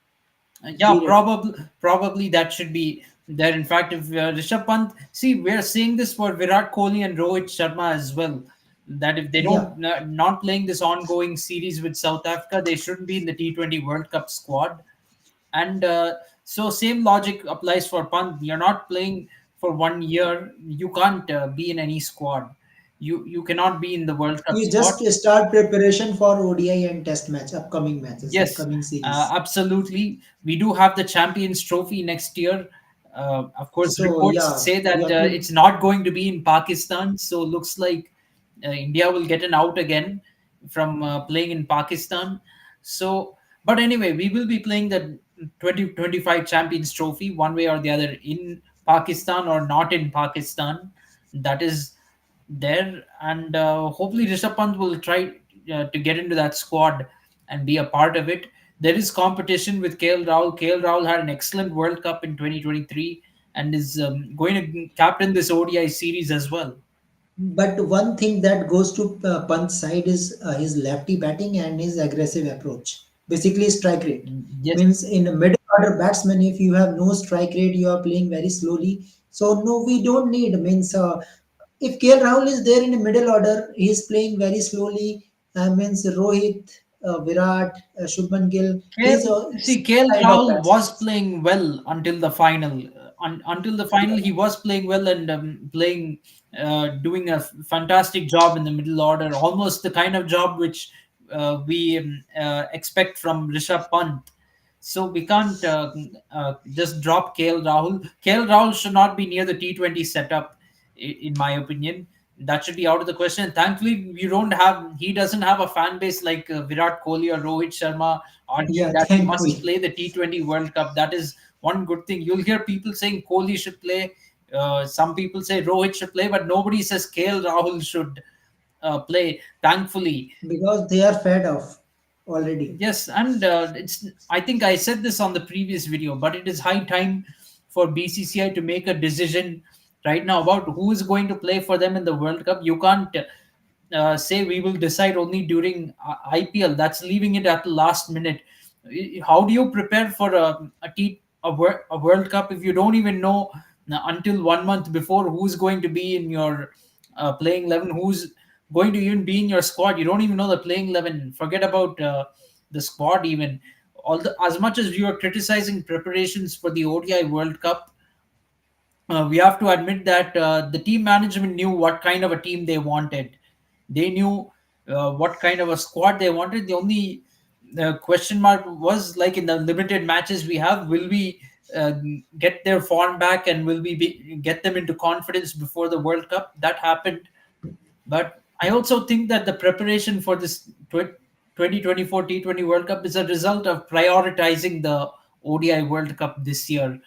Yeah, Be ready. probably that should be there. In fact, if Rishabh Pant, see, we're seeing this for Virat Kohli and Rohit Sharma as well. That if they Yeah. don't not playing this ongoing series with South Africa, they shouldn't be in the T20 World Cup squad. And so same logic applies for Pant. You're not playing for 1 year. You can't be in any squad. You cannot be in the World Cup You squad. just start preparation for ODI and test match, upcoming matches, Yes, upcoming series. absolutely. We do have the Champions Trophy next year. Of course, So reports yeah, say you that have to. it's not going to be in Pakistan. So looks like India will get an out again from playing in Pakistan. So, but anyway, we will be playing the 2025 Champions Trophy one way or the other in Pakistan or not in Pakistan. That is there, and hopefully Rishabh Pant will try to get into that squad and be a part of it. There is competition with KL Rahul. KL Rahul had an excellent World Cup in 2023 and is going to captain this ODI series as well. But one thing that goes to Pant's side is his lefty batting and his aggressive approach. Basically, strike rate. Yes, Means in a middle order batsman, if you have no strike rate, you are playing very slowly. So no, we don't need. Means if KL Rahul is there in the middle order, he is playing very slowly. Means Rohit, Virat, Shubman Gill, he's KL, a see, same KL kind of Rahul batsman. was playing well until the final. Until the final, he was playing well and playing, doing a fantastic job in the middle order, almost the kind of job which we expect from Rishabh Pant. So we can't just drop KL Rahul. KL Rahul should not be near the T20 setup, in my opinion. That should be out of the question. Thankfully, you don't have. He doesn't have a fan base like Virat Kohli or Rohit Sharma arguing Yeah, that he must thankfully. play the T20 World Cup. That is one good thing. You'll hear people saying Kohli should play. Some people say Rohit should play, but nobody says KL Rahul should play. Thankfully, Because they are fed off already. yes, and it's. I think I said this on the previous video, but it is high time for BCCI to make a decision right now about who is going to play for them in the World Cup. You can't say we will decide only during IPL. That's leaving it at the last minute. How do you prepare for a World Cup if you don't even know until 1 month before who's going to be in your playing 11, who's going to even be in your squad? You don't even know the playing 11. Forget about the squad even. As much as you are criticizing preparations for the ODI World Cup, we have to admit that the team management knew what kind of a team they wanted. They knew what kind of a squad they wanted. The only question mark was, like, in the limited matches we have, will we uh, get their form back, and will we get them into confidence before the World Cup? That happened. But I also think that the preparation for this 2024 T20 World Cup is a result of prioritizing the ODI World Cup this year.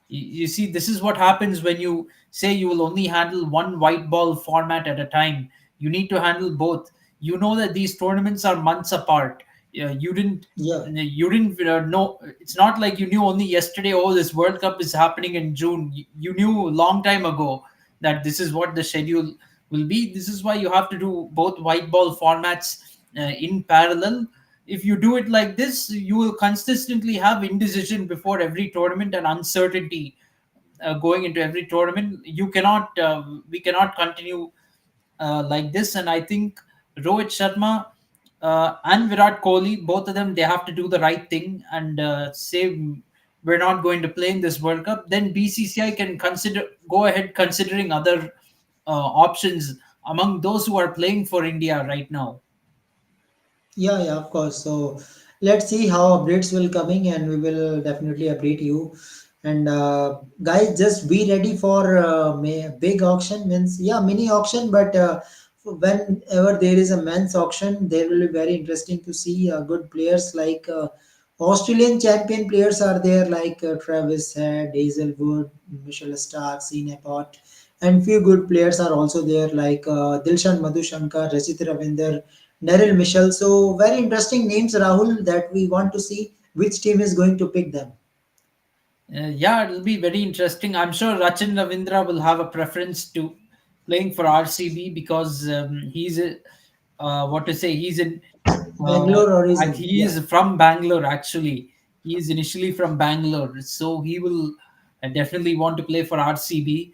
You see, this is what happens when you say you will only handle one white ball format at a time. You need to handle both. You know that these tournaments are months apart. You didn't. Yeah. You didn't know. It's not like you knew only yesterday. Oh, this World Cup is happening in June. You knew a long time ago that this is what the schedule will be. This is why you have to do both white ball formats in parallel. If you do it like this, you will consistently have indecision before every tournament and uncertainty going into every tournament. We cannot continue like this. And I think Rohit Sharma and Virat Kohli, both of them, they have to do the right thing and say we're not going to play in this World Cup. Then BCCI can go ahead considering other options among those who are playing for India right now. Yeah, yeah, of course. So let's see how updates will coming, and we will definitely update you. And guys, just be ready for big auction. Means, yeah, mini auction, but whenever there is a men's auction, there will be very interesting to see good players like Australian champion players are there, like Travis Head, Hazelwood, Michelle Stark, Sinepot, and few good players are also there like Dilshan Madhushankar, Rajit Ravinder, Daryl Mitchell. So very interesting names, Rahul, that we want to see which team is going to pick them. Yeah, it'll be very interesting. I'm sure Rachin Ravindra will have a preference to playing for RCB because he's a, what to say, he's in uh, Bangalore origin, he yeah. is from Bangalore actually. He is initially from Bangalore, so he will definitely want to play for RCB.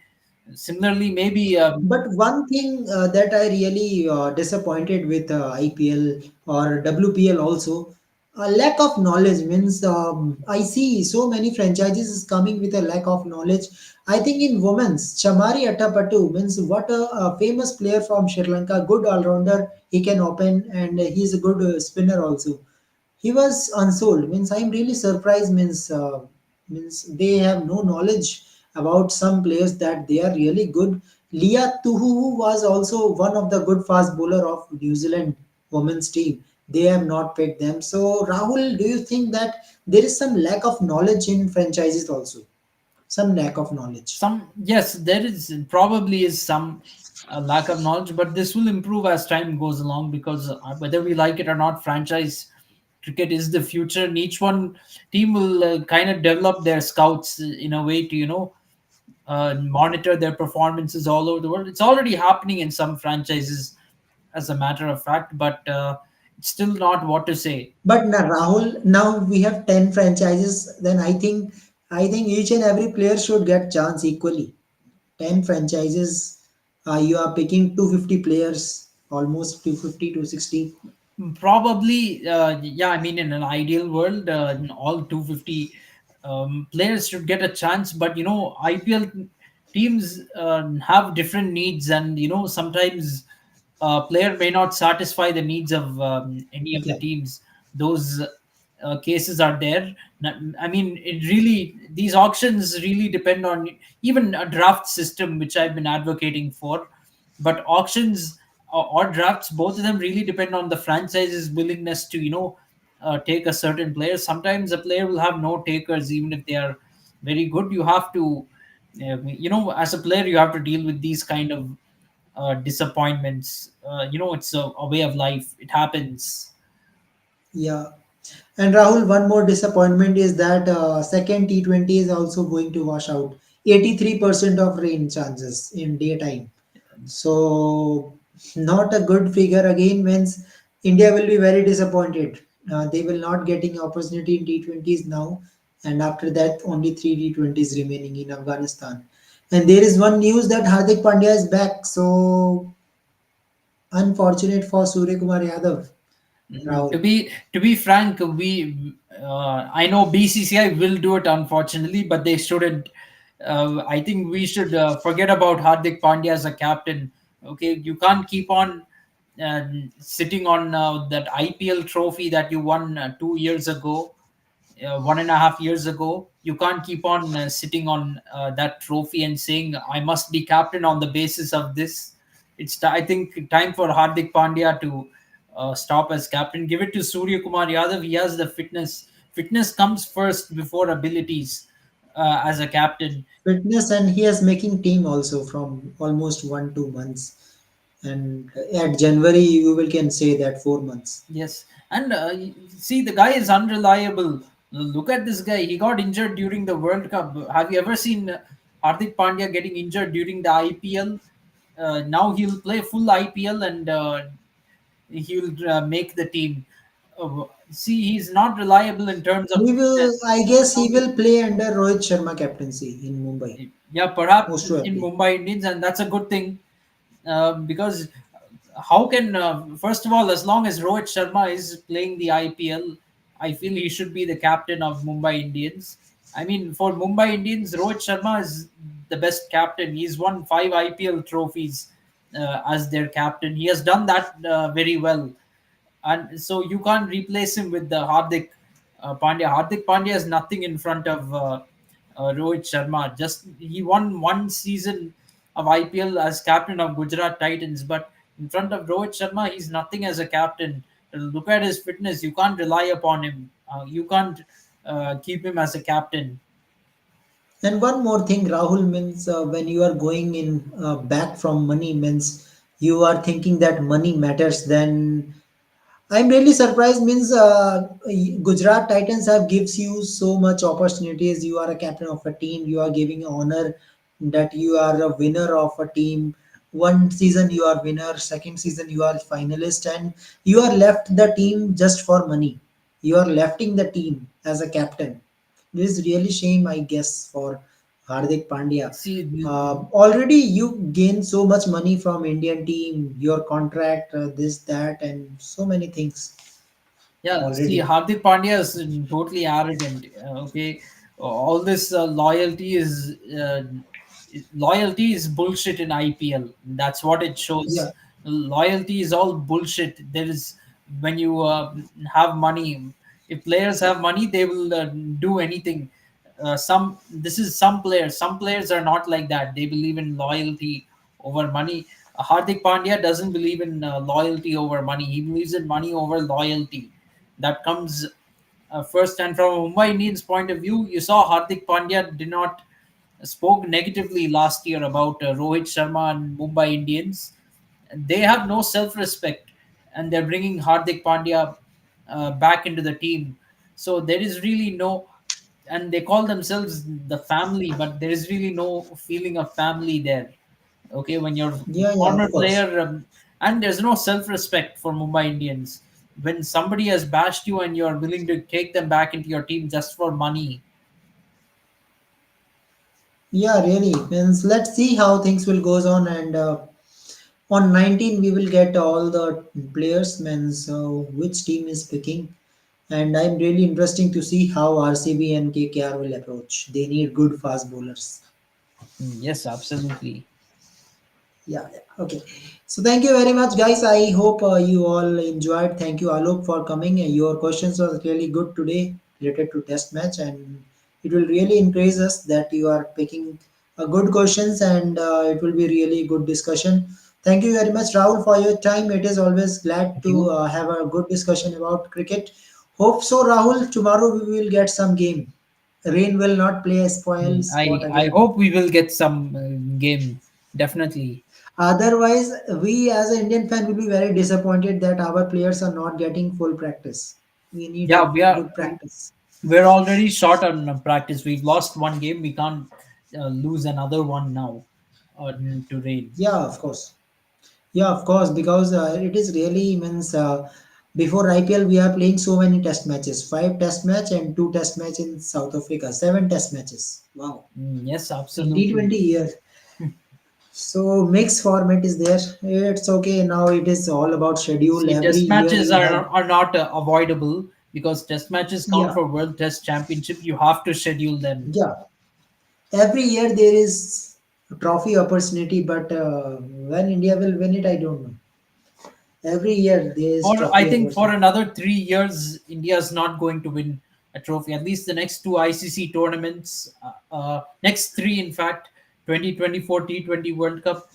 Similarly, maybe But one thing that I really disappointed with IPL or WPL also, a lack of knowledge means I see so many franchises is coming with a lack of knowledge. I think in women's, Chamari Attapattu means what a famous player from Sri Lanka, good all rounder. He can open and he's a good spinner also. He was unsold. Means I'm really surprised. Means they have no knowledge about some players that they are really good. Leah Tuhu was also one of the good fast bowler of New Zealand women's team. They have not picked them. So Rahul, do you think that there is some lack of knowledge in franchises also? Some lack of knowledge. some, yes, there is probably is some lack of knowledge, but this will improve as time goes along because whether we like it or not, franchise cricket is the future, and each one team will kind of develop their scouts in a way to monitor their performances all over the world. It's already happening in some franchises, as a matter of fact, but it's still not what to say. But now, Rahul, now we have 10 franchises. Then I think each and every player should get chance equally. 10 franchises, you are picking 250 players, almost 250 to 60. Probably, yeah. I mean, in an ideal world, all 250 players should get a chance. But IPL teams have different needs, and sometimes a player may not satisfy the needs of any of the Yeah. teams. Those cases are there. I mean, it really, these auctions really depend on even a draft system, which I've been advocating for. But auctions or drafts, both of them really depend on the franchise's willingness to take a certain player. Sometimes a player will have no takers even if they are very good. You have to as a player, you have to deal with these kind of disappointments. It's a way of life. It happens. Yeah. And Rahul, one more disappointment is that second T20 is also going to wash out. 83% of rain chances in daytime. So Not a good figure again means India will be very disappointed. They will not getting opportunity in T20s now, and after that only three T20s remaining in Afghanistan. And there is one news that Hardik Pandya is back. So unfortunate for Surya Kumar Yadav, To Rahul. be frank, we I know BCCI will do it unfortunately, but they shouldn't. I think we should forget about Hardik Pandya as a captain. Okay, you can't keep on uh, sitting on that IPL trophy that you won 2 years ago, 1.5 years ago. You can't keep on sitting on that trophy and saying I must be captain on the basis of this. I think time for Hardik Pandya to stop as captain. Give it to Surya Kumar Yadav. He has the fitness. Fitness comes first before abilities as a captain. Fitness, and he is making team also from almost 1 2 months. And at January you will can say that 4 months. Yes, and see, the guy is unreliable. Look at this guy. He got injured during the World Cup. Have you ever seen Hardik Pandya getting injured during the IPL? Now he'll play full IPL and he'll make the team. See, he's not reliable in terms of He will, fitness. I guess, he will play under Rohit Sharma captaincy in Mumbai, Yeah, perhaps most in probably. Mumbai Indians, and that's a good thing because how can first of all, as long as Rohit Sharma is playing the IPL, I feel he should be the captain of Mumbai Indians. I mean, for Mumbai Indians, Rohit Sharma is the best captain. He's won 5 IPL trophies as their captain. He has done that very well, and so you can't replace him with the Hardik Pandya. Hardik Pandya is nothing in front of Rohit Sharma. Just he won one season of IPL as captain of Gujarat Titans, but in front of Rohit Sharma, he's nothing as a captain. Look at his fitness. You can't rely upon him. You can't keep him as a captain. And one more thing, Rahul, means when you are going in back from money, means you are thinking that money matters. Then I'm really surprised. Means Gujarat Titans have gives you so much opportunities. You are a captain of a team. You are giving honor that you are a winner of a team. One season you are winner, second season you are finalist, and you are left the team just for money. You are lefting the team as a captain. This is really shame, I guess, for Hardik Pandya. See, Already you gain so much money from Indian team, your contract, this, that, and so many things yeah, see, already. Hardik Pandya is totally arrogant. Okay, all this loyalty is bullshit in IPL. That's what it Yeah, shows. Loyalty is all bullshit. There is when you have money. If players have money, they will do anything. Some this is some players. Some players are not like that. They believe in loyalty over money. Hardik Pandya doesn't believe in loyalty over money. He believes in money over loyalty. That comes first. And from a Mumbai Indians point of view, you saw Hardik Pandya did not spoke negatively last year about Rohit Sharma and Mumbai Indians. They have no self-respect, and they're bringing Hardik Pandya back into the team. So there is really no, and they call themselves the family, but there is really no feeling of family there. Okay, when you're yeah, yeah, former of course. player, and there's no self-respect for Mumbai Indians. When somebody has bashed you and you're willing to take them back into your team just for money. Yeah, really. Means let's see how things will goes on, and on 19 we will get all the players. Means which team is picking, and I'm really interesting to see how RCB and KKR will approach. They need good fast bowlers. Yes, absolutely. Yeah, yeah. Okay. So thank you very much, guys. I hope you all enjoyed. Thank you, Alok, for coming. Your questions was really good today related to test match, and it will really increase us that you are picking good questions, and it will be really good discussion. Thank you very much, Rahul, for your time. It is always glad Thank to you. have a good discussion about cricket. Hope so, Rahul. Tomorrow we will get some game. Rain will not play a spoil spot I again. hope we will get some game. Definitely. Otherwise, we as an Indian fan will be very disappointed that our players are not getting full practice. We need Yeah, a good practice. we're already short on practice. We've lost one game. We can't lose another one now to rain. Yeah, of course. Yeah, of course, because it is really means before IPL we are playing so many test matches, five test match and two test match in South Africa, seven test matches. Wow, Yes, in absolutely. T20 year. So mixed format is there. It's okay now. It is all about schedule. See, Every test year matches you have, are not avoidable because test matches count yeah, for World Test Championship. You have to schedule them. yeah. Every year there is trophy opportunity, but when India will win it, I don't know. Every year there is For I trophy think for opportunity. another 3 years, India is not going to win a trophy. At least the next two ICC tournaments, next three in fact, 2024 T20 World Cup,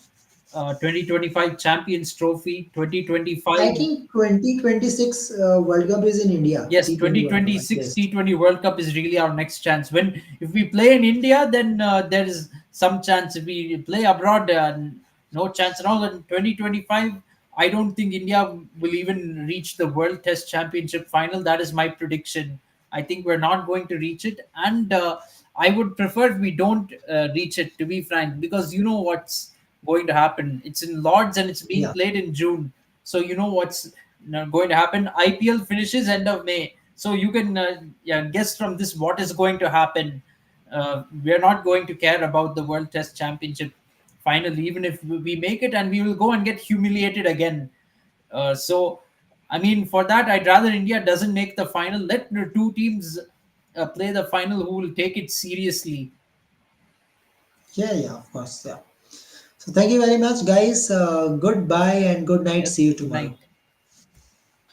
2025 Champions Trophy, I 2025. think 2026 World Cup is in India. Yes, T20 World Cup, I 2026 guess. T20 World Cup is really our next chance. When if we play in India, then there is some chance. If we play abroad, no chance at all. In 2025, I don't think India will even reach the World Test Championship final. That is my prediction. I think we're not going to reach it, and I would prefer if we don't reach it. To be frank, because you know what's going to happen. It's in Lords and it's being Yeah, played in June. So you know what's going to happen. IPL finishes end of May, so you can yeah, guess from this what is going to happen. We are not going to care about the World Test Championship final, even if we make it, and we will go and get humiliated again. So, I mean, for that, I'd rather India doesn't make the final. Let the two teams play the final who will take it seriously. yeah, yeah, of course. Yeah. So thank you very much, guys. Goodbye and good night. Yes, See you good night. tomorrow.